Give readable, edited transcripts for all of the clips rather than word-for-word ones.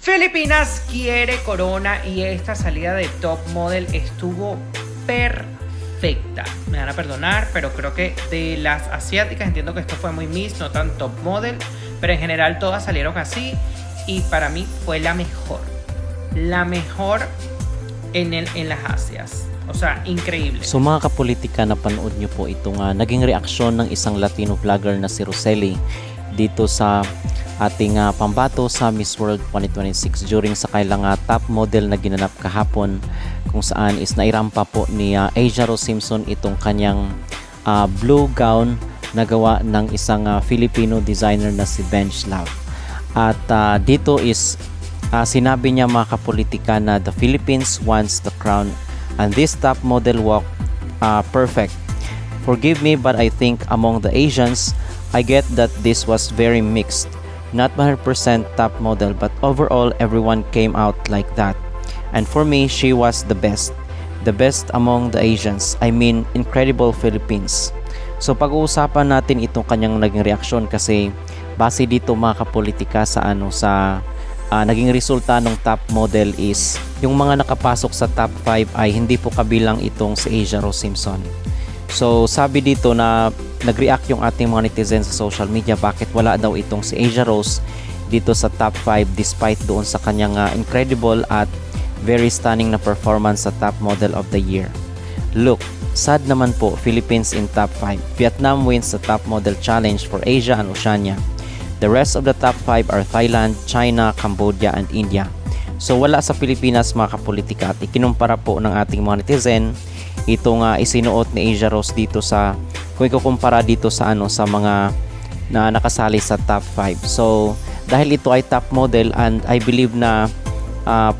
Filipinas quiere corona y esta salida de top model estuvo perfecta. Me van a perdonar, pero creo que de las asiáticas entiendo que esto fue muy Miss, no tan top model, pero en general todas salieron así y para mí fue la mejor. La mejor en las Asias. O sea, increíble. So mga kapolitika, napanood nyo po itong naging reaksyon ng isang Latino vlogger na si Rosely dito sa ating pambato sa Miss World 2026 during sa kailang top model na ginanap kahapon, kung saan is nairampa po ni Asia Rose Simpson itong kanyang blue gown na gawa ng isang Filipino designer na si Benj Love. At dito is sinabi niya mga kapolitika na the Philippines wants the crown and this top model walk perfect. Forgive me, but I think among the Asians, I get that this was very mixed. Not 100% top model, but overall everyone came out like that. And for me, she was the best. The best among the Asians. I mean, incredible Philippines. So pag-uusapan natin itong kanyang naging reaksyon kasi base dito mga kapolitika sa naging resulta ng top model is yung mga nakapasok sa top 5 ay hindi po kabilang itong si Asia Rose Simpson. So sabi dito na nag-react yung ating mga netizens sa social media, bakit wala daw itong si Asia Rose dito sa top 5 despite doon sa kanyang incredible at very stunning na performance sa top model of the year. Look, sad naman po, Philippines in top 5. Vietnam wins the top model challenge for Asia and Oceania. The rest of the top 5 are Thailand, China, Cambodia, and India. So wala sa Pilipinas mga kapolitika at ikinumpara po ng ating mga netizen itong isinuot ni Asia Rose dito sa, kung ikukumpara dito sa sa mga na nakasali sa top 5. So dahil ito ay top model and I believe na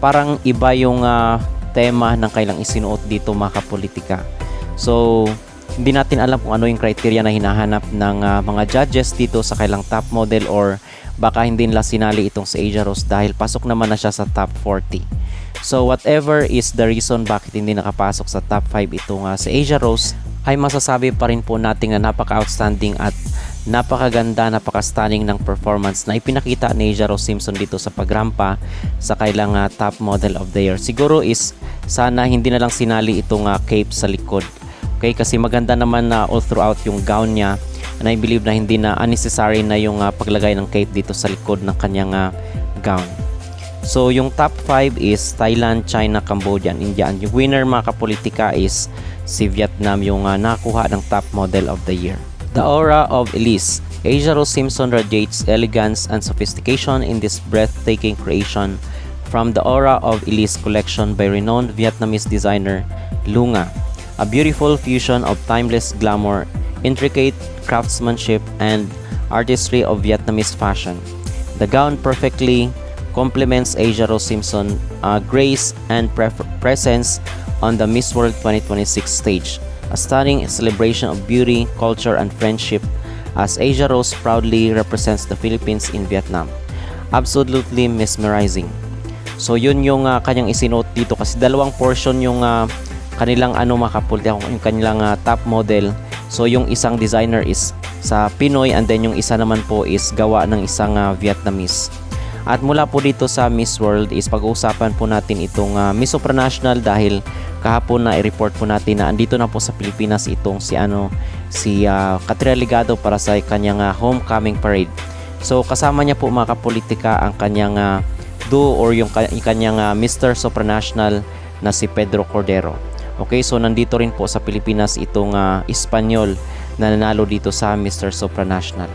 parang iba yung tema ng kailang isinuot dito mga kapolitika. So hindi natin alam kung ano yung criteria na hinahanap ng mga judges dito sa kailang top model, or baka hindi nila sinali itong si Asia Rose dahil pasok naman na siya sa top 40. So whatever is the reason bakit hindi nakapasok sa top 5 itong si Asia Rose, ay masasabi pa rin po natin na napaka-outstanding at napakaganda, napaka-stunning ng performance na ipinakita ni Asia Rose Simpson dito sa pagrampa sa kailang top model of the year. Siguro is sana hindi na lang sinali itong cape sa likod. Okay, kasi maganda naman na all throughout yung gown niya, and I believe na hindi na unnecessary na yung paglagay ng cape dito sa likod ng kanyang gown. So yung top 5 is Thailand, China, Cambodia, and India. And yung winner mga kapolitika is si Vietnam, yung nakakuha ng top model of the year. The aura of Elise. Asia Rose Simpson radiates elegance and sophistication in this breathtaking creation from the Aura of Elise collection by renowned Vietnamese designer Lunga. A beautiful fusion of timeless glamour, intricate craftsmanship, and artistry of Vietnamese fashion. The gown perfectly complements Asia Rose Simpson's grace and presence on the Miss World 2026 stage. A stunning celebration of beauty, culture, and friendship as Asia Rose proudly represents the Philippines in Vietnam. Absolutely mesmerizing. So yun yung kanyang isinuot dito kasi dalawang portion yung kanilang makapulitan, yung kanilang top model. So yung isang designer is sa Pinoy and then yung isa naman po is gawa ng isang Vietnamese. At mula po dito sa Miss World is pag-uusapan po natin itong Miss Supranational dahil kahapon na i-report po natin na andito na po sa Pilipinas itong si Katrina Ligado para sa kanyang homecoming parade. So kasama niya po mga kapolitika ang kanyang duo or yung kanyang Mr. Supranational na si Pedro Cordero. Okay, so nandito rin po sa Pilipinas itong Espanyol na nanalo dito sa Mr. Supranational.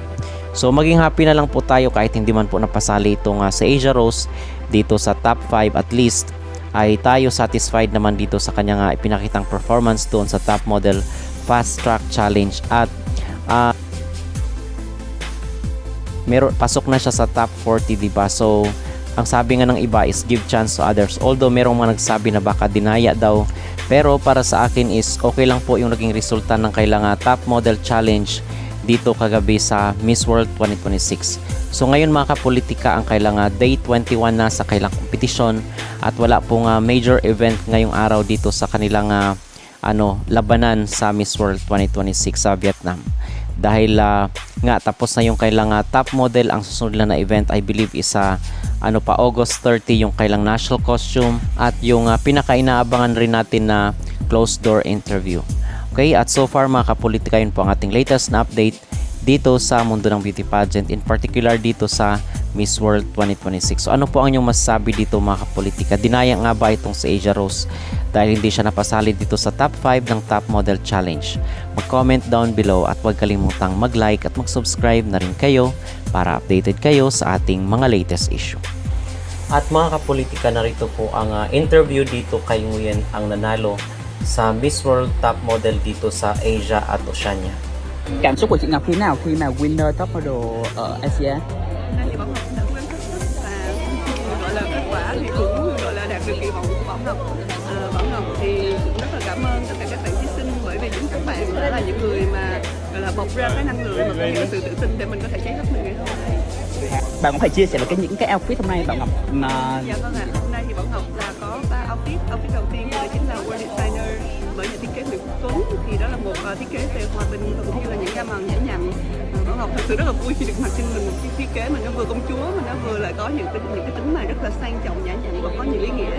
So maging happy na lang po tayo kahit hindi man po napasali itong si Asia Rose dito sa top 5, at least ay tayo satisfied naman dito sa kanyang ipinakitang performance doon sa top model fast track challenge at pasok na siya sa top 40, diba? So ang sabi nga ng iba is give chance to others, although merong mga nagsabi na baka dinaya daw, pero para sa akin is okay lang po yung naging resulta ng kailangan top model challenge dito kagabi sa Miss World 2026. So ngayon mga kapolitika, ang kailangan day 21 na sa kailang kompetisyon at wala pong major event ngayong araw dito sa kanilang labanan sa Miss World 2026 sa Vietnam. dahil nga tapos na yung kailang top model. Ang susunod lang na event I believe is August 30 yung kailang national costume at yung pinaka-inaabangan rin natin na closed door interview. Okay, at so far mga kapolitika, yun po ang ating latest na update dito sa mundo ng beauty pageant, in particular dito sa Miss World 2026. So ano po ang inyong masasabi dito mga kapolitika? Dinaya nga ba itong si Asia Rose dahil hindi siya napasali dito sa top 5 ng Top Model Challenge? Mag-comment down below at huwag kalimutang mag-like at mag-subscribe na rin kayo para updated kayo sa ating mga latest issue. At mga kapolitika, narito po ang interview dito kay Nguyen, ang nanalo sa Miss World Top Model dito sa Asia at Oceania. Cảm xúc của chị Ngọc thế nào khi mà winner top model ở Asia? Nay thì Bảo Ngọc đã cố gắng hết sức và gọi là kết quả thì cũng gọi là đạt được kỳ vọng của Bảo Ngọc. Bảo Ngọc thì cũng rất là cảm ơn tất cả các bạn thí sinh, bởi vì chính các bạn đã là những người mà gọi là bộc ra cái năng lượng và cũng như cái sự tự tin để mình có thể cháy hết mình ngày hôm nay. Bạn có thể chia sẻ về những cái outfit hôm nay Bảo Ngọc mà Dạ vâng ạ, hôm nay thì Bảo Ngọc là có 3 outfit. Outfit đầu tiên đó chính là World Designer bởi nhà thiết kế Nguyễn Quốc Tuấn, thì đó là một thiết kế về hòa bình và cũng như là những gam màu nhã nhặn. Bảo Ngọc thật sự rất là vui khi được mặc trên mình một chiếc thiết kế mà nó vừa công chúa mà nó vừa lại có những cái tính mà rất là sang trọng, nhã nhặn và có nhiều ý nghĩa.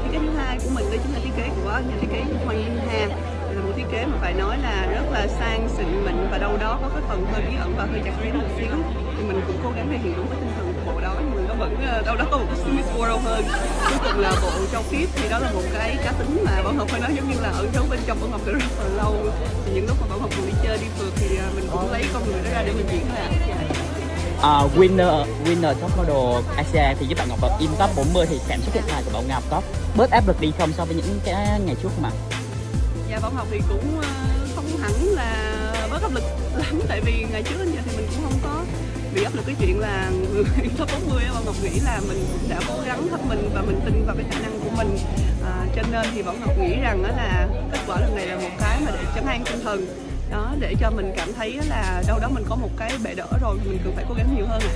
Thiết kế thứ hai của mình đó chính là thiết kế của nhà thiết kế Hoàng Linh Hà, là một thiết kế mà phải nói là rất là sang xịn mịn và đâu đó có cái phần hơi bí ẩn và hơi chặt chém một xíu, thì mình cũng cố gắng thể hiện đúng cái tinh thần của bộ đó, nhưng mà nó vẫn đâu đó có một cái Miss World hơn. Cuối cùng là bộ trong clip thì đó là một cái cá tính mà Bảo Ngọc phải nói giống như là ẩn giấu bên trong Bảo Ngọc từ rất là lâu. Thì những lúc mà Bảo Ngọc còn đi chơi đi phượt thì mình cũng lấy con người đó ra để mình diễn ra. winner top model Asia thì với bạn Ngọc vào in top 40 thì cảm xúc hiện tại của Bảo Ngọc có bớt áp lực đi không so với những cái ngày trước không ạ? Dạ Bảo Ngọc thì cũng không hẳn là bớt áp lực lắm, tại vì ngày trước đến giờ thì mình cũng không có bị áp lực cái chuyện là người top 40. Bảo Ngọc nghĩ là mình cũng đã cố gắng hết mình và mình tin vào cái khả năng của mình, cho nên thì Bảo Ngọc nghĩ rằng đó là kết quả lần này là một cái mà để trấn an tinh thần đó, để cho mình cảm thấy là đâu đó mình có một cái bệ đỡ rồi, mình cần phải cố gắng nhiều hơn ạ.